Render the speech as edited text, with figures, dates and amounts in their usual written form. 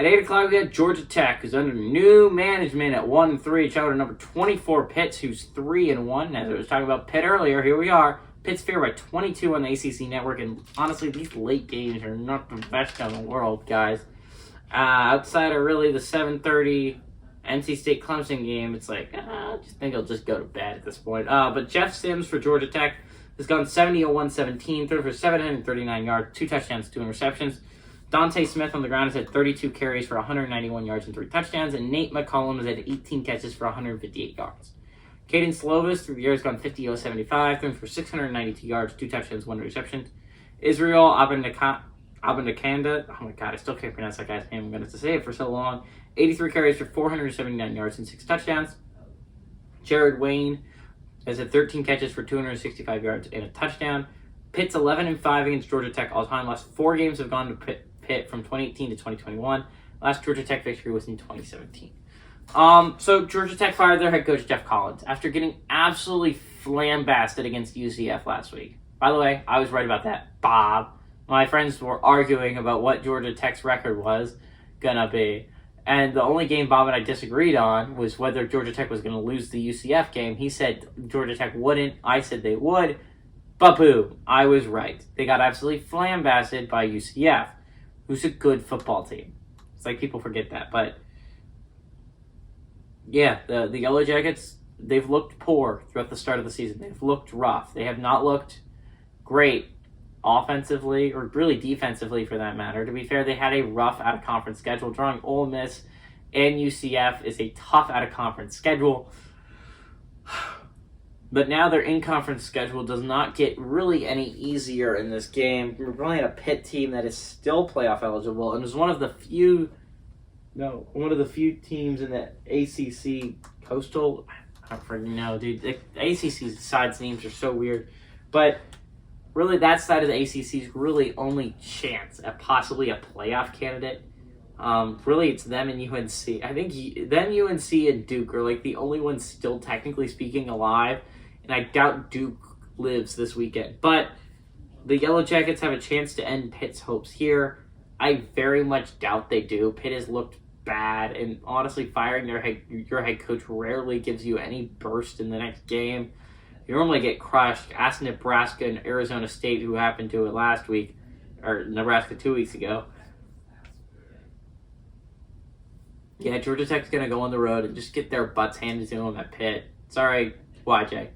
At 8 o'clock, we got Georgia Tech, who's under new management at 1-3. Traveled to number 24, Pitt, who's 3-1. As I was talking about Pitt earlier, here we are. Pitt's favored by 22 on the ACC network, and honestly, these late games are not the best in the world, guys. Outside of really the 7:30 NC State Clemson game, it's like, I just think I'll just go to bed at this point. But Jeff Sims for Georgia Tech has gone 70-1-17, threw for 739 yards, 2 touchdowns, 2 interceptions. Dante Smith on the ground has had 32 carries for 191 yards and 3 touchdowns, and Nate McCollum has had 18 catches for 158 yards. Caden Slovis through the year has gone 50-75, thrown for 692 yards, 2 touchdowns, 1 interception. Israel Abanikanda, oh my god, I still can't pronounce that guy's name. I'm going to have to say it for so long. 83 carries for 479 yards and 6 touchdowns. Jared Wayne has had 13 catches for 265 yards and a touchdown. Pitt's 11-5 against Georgia Tech all time. Last 4 games have gone to Pitt from 2018 to 2021. Last Georgia Tech victory was in 2017. So Georgia Tech fired their head coach Jeff Collins after getting absolutely flambasted against UCF last week. By the way, I was right about that, Bob. My friends were arguing about what Georgia Tech's record was gonna be, and the only game Bob and I disagreed on was whether Georgia Tech was gonna lose the UCF game. He said Georgia Tech wouldn't. I said they would. But boo, I was right. They got absolutely flambasted by UCF, who's a good football team. It's like people forget that, but yeah, the Yellow Jackets, they've looked poor throughout the start of the season. They've looked rough. They have not looked great offensively, or really defensively for that matter. To be fair, they had a rough out-of-conference schedule. Drawing Ole Miss and UCF is a tough out-of-conference schedule. But now their in-conference schedule does not get really any easier in this game. We're playing a Pitt team that is still playoff eligible and is one of the few teams in the ACC Coastal. I don't freaking know, dude. The ACC's side names are so weird. But really, that side of the ACC's really only chance at possibly a playoff candidate. Really, it's them and UNC. I think them, UNC, and Duke are like the only ones still technically speaking alive. And I doubt Duke lives this weekend. But the Yellow Jackets have a chance to end Pitt's hopes here. I very much doubt they do. Pitt has looked bad, and honestly, firing your head coach rarely gives you any burst in the next game. You normally get crushed. Ask Nebraska and Arizona State, who happened to it last week, or Nebraska 2 weeks ago. Yeah, Georgia Tech's going to go on the road and just get their butts handed to them at Pitt. Sorry, YJ.